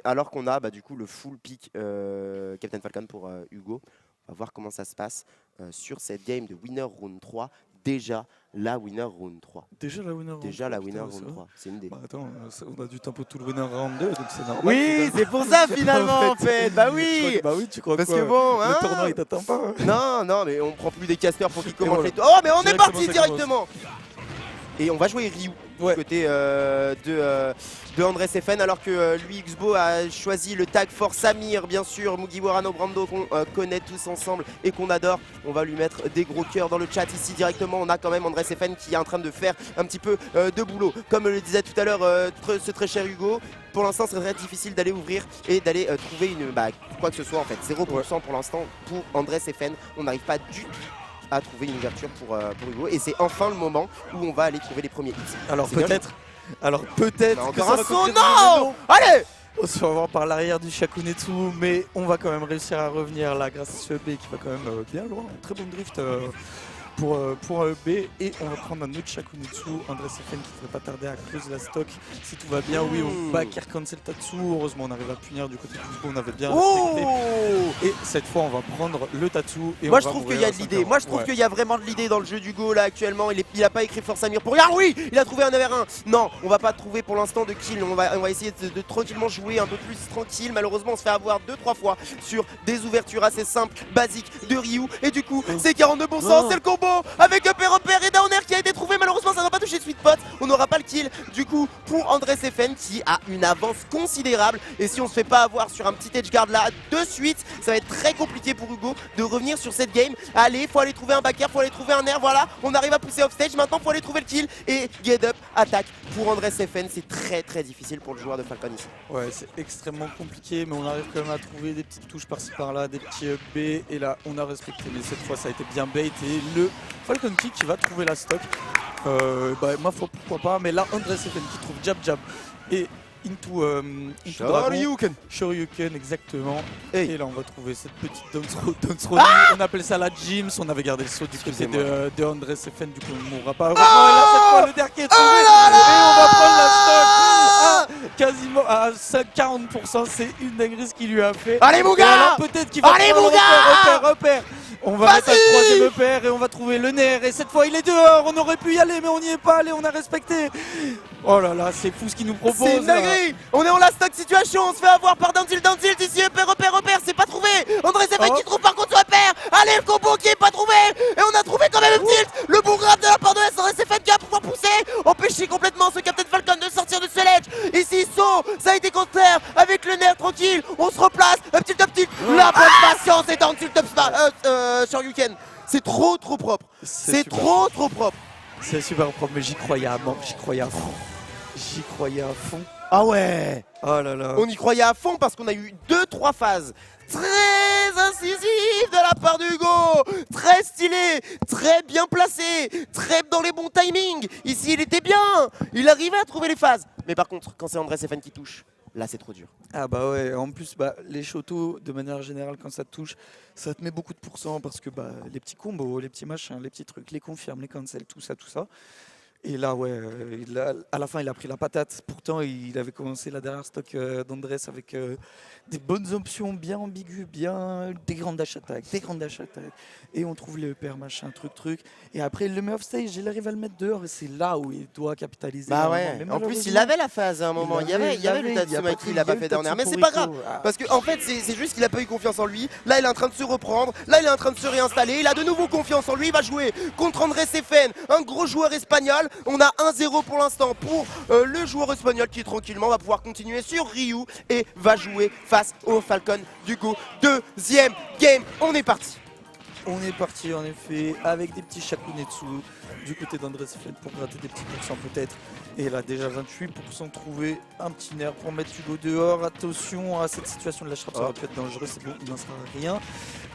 alors qu'on a du coup le full pick Captain Falcon pour Hugo. On va voir comment ça se passe sur cette game de Winner Round 3. Déjà la Winner Round 3. Déjà la Winner Round 3. Déjà la Winner Round 3. C'est une des. Bah attends, on a du tempo tout le Winner Round 2, donc c'est normal. Oui, c'est pour ça finalement en fait. Bah oui. Bah oui, tu crois Parce quoi, que bon, le tournoi il t'attend pas. Non, mais on prend plus des casters pour qu'ils commencent voilà. les. Oh, mais on est Directement, parti ça directement. Et on va jouer Ryu du côté de André Sefen, alors que lui, Xbo, a choisi le tag for Samir, bien sûr, Mugiwara no Brando, qu'on connaît tous ensemble et qu'on adore. On va lui mettre des gros cœurs dans le chat ici directement. On a quand même André Sefen qui est en train de faire un petit peu de boulot. Comme le disait tout à l'heure ce très cher Hugo, pour l'instant, c'est très difficile d'aller ouvrir et d'aller trouver une quoi que ce soit en fait. 0% pour l'instant pour André Sefen. On n'arrive pas du tout à trouver une ouverture pour Hugo, et c'est enfin le moment où on va aller trouver les premiers hits. Alors peut-être que encore ça un va son, concrétiser, non. Allez, on se fait avoir par l'arrière du Shakunetsu, mais on va quand même réussir à revenir là grâce à ce B qui va quand même bien loin. Très bon drift pour un B, et on va prendre un autre Shakunetsu. André Sefen qui ne devrait pas tarder à close la stock si tout va bien. Oui, on back air cancel Tatsu. Heureusement, on arrive à punir du côté du Xbo, on avait bien respecté. Et cette fois, on va prendre le Tatsu. Et moi, je trouve qu'il y a de l'idée. Moi, je trouve qu'il y a vraiment de l'idée dans le jeu d'Hugo là actuellement. Il a pas écrit Force Samir pour rien. Oui, il a trouvé un AR1. Non, on va pas trouver pour l'instant de kill. On va essayer de tranquillement jouer un peu plus tranquille. Malheureusement, on se fait avoir 2-3 fois sur des ouvertures assez simples, basiques de Ryu. Et du coup, c'est 42%, c'est le combo avec Upper et Downer qui a été trouvé. Malheureusement, ça ne va pas toucher Sweet Pot. On n'aura pas le kill du coup pour André Sefen qui a une avance considérable. Et si on se fait pas avoir sur un petit edge guard là de suite, ça va être très compliqué pour Hugo de revenir sur cette game. Allez, faut aller trouver un backer, faut aller trouver un air. Voilà, on arrive à pousser off stage. Maintenant, faut aller trouver le kill. Et get up, attaque pour André Sefen. C'est très difficile pour le joueur de Falcon ici. Ouais, c'est extrêmement compliqué, mais on arrive quand même à trouver des petites touches par-ci par-là, des petits B. Et là, on a respecté. Mais cette fois, ça a été bien bait. Et le Falcon Kick qui va trouver la stock. Ma foi, pourquoi pas. Mais là, André Sefen qui trouve jab et into Shoryuken, exactement. Et là, on va trouver cette petite down throw. On appelle ça la Jims. On avait gardé le saut du côté de André Sefen. Du coup, on ne mourra pas. Et là, cette fois, le derrière est trouvé. Et on va prendre la stock quasiment à 40%. C'est une dinguerie ce qu'il lui a fait. Allez, Muga! Peut-être qu'il va prendre repère. On va mettre un troisième EPR et on va trouver le nerf. Et cette fois, il est dehors. On aurait pu y aller, mais on n'y est pas allé. On a respecté. Oh là là, c'est fou ce qu'il nous propose. C'est une dinguerie. On est en la stock situation. On se fait avoir par Down Tilt ici. Repère. C'est pas trouvé. André Sefen qui trouve par contre son repère. Allez, le combo qui est pas trouvé. Et on a trouvé quand même un tilt. Le bon grab de la part de S. André Sefen qui va pouvoir pousser. Empêcher complètement ce Captain Falcon de sortir de ce ledge. Ici, ça a été contraire avec le nerf tranquille. On se replace. Up tilt. La bonne patience et Down Tilt sur Yuken. C'est trop propre. C'est trop propre. C'est super propre, mais j'y croyais à mort. J'y croyais à fond. Ah ouais. Oh là là. On y croyait à fond parce qu'on a eu 2-3 phases très incisives de la part d'Hugo. Très stylé, très bien placé, très dans les bons timings. Ici, il était bien. Il arrivait à trouver les phases. Mais par contre, quand c'est André Sefen qui touche, là c'est trop dur. Ah bah ouais, en plus les shotos de manière générale quand ça te touche, ça te met beaucoup de pourcents parce que les petits combos, les petits machins, les petits trucs, les confirmes, les cancels, tout ça. Et là ouais, à la fin il a pris la patate. Pourtant il avait commencé la dernière stock d'Andrés avec des bonnes options bien ambiguës, des grandes dash attack. Et on trouve le EPR machin, truc. Et après il le met off stage, il arrive à le mettre dehors et c'est là où il doit capitaliser. Bah ouais, en plus il avait la phase à un moment, il y avait le Tatsumaki, il l'a pas fait dernière. Mais c'est pas grave, parce qu'en fait c'est juste qu'il a pas eu confiance en lui. Là il est en train de se reprendre, là il est en train de se réinstaller, il a de nouveau confiance en lui, il va jouer contre André Sefen, un gros joueur espagnol. On a 1-0 pour l'instant pour le joueur espagnol qui tranquillement va pouvoir continuer sur Ryu et va jouer face au Falcon d'Hugo. Deuxième game, on est parti. On est parti en effet avec des petits Shakunetsu du côté d'André Sefen pour gratter des petits pourcents peut-être. Et là déjà 28% trouvé, un petit nerf pour mettre Hugo dehors. Attention à cette situation de la shrap, ça va peut être dangereux, c'est bon, il n'en sera rien.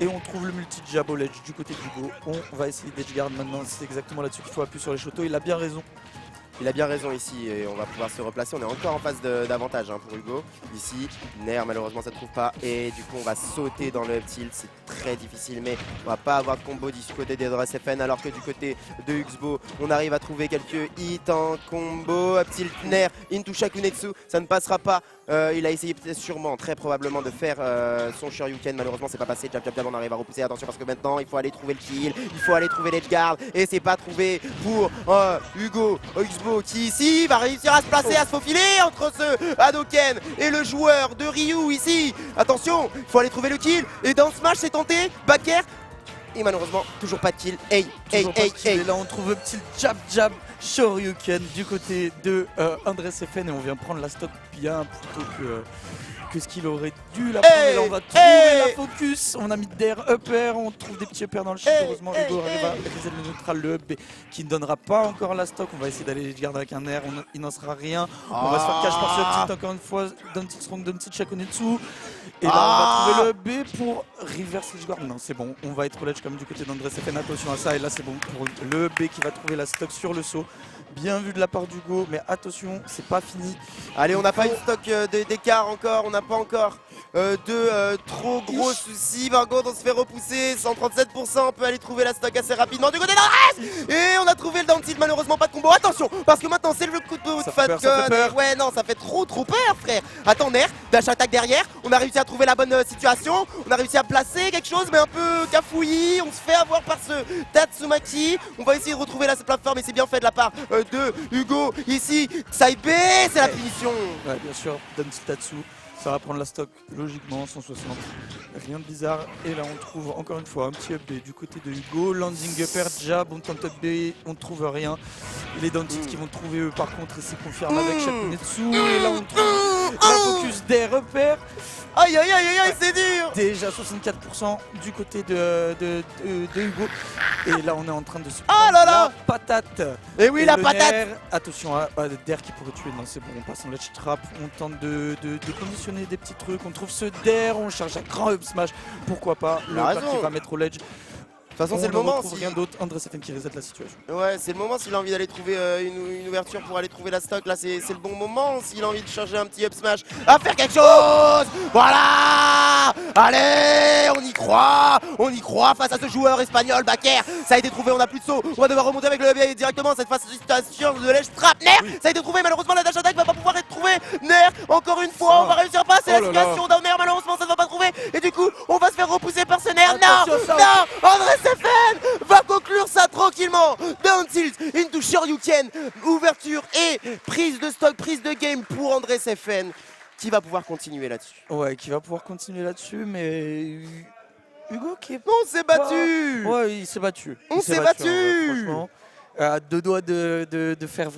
Et on trouve le multi-jab au ledge du côté d'Hugo. On va essayer d'edge guard maintenant, c'est exactement là-dessus qu'il faut appuyer sur les shotos, il a bien raison. Il a bien raison ici et on va pouvoir se replacer. On est encore en phase d'avantage pour Hugo. Ici, Nair malheureusement ça ne trouve pas. Et du coup on va sauter dans le up tilt. C'est très difficile mais on va pas avoir de combo du côté d'André Sefen. Alors que du côté de Xbo, on arrive à trouver quelques hits en combo. Up tilt, Nair, into Shakunetsu. Ça ne passera pas Il a essayé sûrement, très probablement, de faire son Shoryuken. Malheureusement, c'est pas passé. Jab, jab, jab, on arrive à repousser. Attention parce que maintenant, il faut aller trouver le kill. Il faut aller trouver l'edgeguard. Et c'est pas trouvé pour Hugo Oxbo qui ici va réussir à se placer, à se faufiler entre ce Hadoken et le joueur de Ryu ici. Attention, il faut aller trouver le kill. Et dans ce match, c'est tenté. Backer. Et malheureusement, toujours pas de kill. Hey. Et là, on trouve un petit jab jab Shoryuken du côté de André Sefen et on vient prendre la stock bien plutôt que ce qu'il aurait dû la prendre. Et là, on va trouver la focus. On a mis d'air upper, on trouve des petits uppers dans le shit. Heureusement, Hugo arrive à maîtriser le neutral, le up qui ne donnera pas encore la stock. On va essayer d'aller les garder avec un air, il n'en sera rien. On va se faire cache par ce petit encore une fois d'un petit strong, d'un petit Shakunetsu. Et là, on va trouver le B pour reverse Ledge Guard. Non, c'est bon, on va être ledge comme du côté d'André Sefen. Attention à ça. Et là, c'est bon pour le B qui va trouver la stock sur le saut. Bien vu de la part d'Hugo, mais attention, c'est pas fini. Allez, on n'a pas une stock d'écart encore, on n'a pas encore de trop gros soucis. Par contre, on se fait repousser, 137%, on peut aller trouver la stock assez rapidement du côté d'Andrés. Et on a trouvé le down tilt, malheureusement pas de combo. Attention, parce que maintenant c'est le coup de Fatgun. Ouais, non, ça fait trop peur, frère. Attends, Nair, dash attaque derrière, on a réussi à trouver la bonne situation, on a réussi à placer quelque chose, mais un peu cafouillis. On se fait avoir par ce Tatsumaki. On va essayer de retrouver la plateforme et c'est bien fait de la part de Hugo ici. Side B, c'est la punition. Ouais, bien sûr, Don Tatsu, ça va prendre la stock logiquement, 160. Rien de bizarre. Et là, on trouve encore une fois un petit up B du côté de Hugo. Landing upper, jab, on tente up B, on ne trouve rien. Et les Dantites qui vont trouver eux par contre, et c'est confirmé avec Shakunetsu. Et là, on trouve la focus d'air upper. Aïe, c'est dur. Déjà 64% du côté de Hugo. Et là, on est en train de se prendre la patate. Et oui, la patate. Nair. Attention à Dair qui pourrait tuer. Non, c'est bon, on passe en ledge trap. On tente de conditionner des petits trucs. On trouve ce Dair, on charge un grand up smash. Pourquoi pas. Le back qui va mettre au ledge. De toute façon, c'est le moment. Si... rien d'autre. André Sefen qui reset la situation. Ouais, c'est le moment s'il a envie d'aller trouver une ouverture pour aller trouver la stock. Là, c'est le bon moment. S'il a envie de changer un petit up smash, à faire quelque chose. Voilà. Allez, on y croit face à ce joueur espagnol. Backer, ça a été trouvé. On a plus de saut. On va devoir remonter avec le B directement. Cette facilitation de l'edge trap. Nair, ça a été trouvé. Malheureusement, la dash attack va pas pouvoir être trouvée. Nair, encore une fois, on va réussir à passer la situation. Down Nair, malheureusement, ça ne va pas trouver. Et du coup, on va se faire repousser par ce Nair. Non, André Sefen va conclure ça tranquillement. Down tilt into Shoryuken. Ouverture et prise de stock, prise de game pour André Sefen qui va pouvoir continuer là-dessus. Ouais, qui va pouvoir continuer là-dessus, mais Hugo qui est... On s'est battu. Ouais, il s'est battu. On s'est battu. Franchement, à deux doigts de faire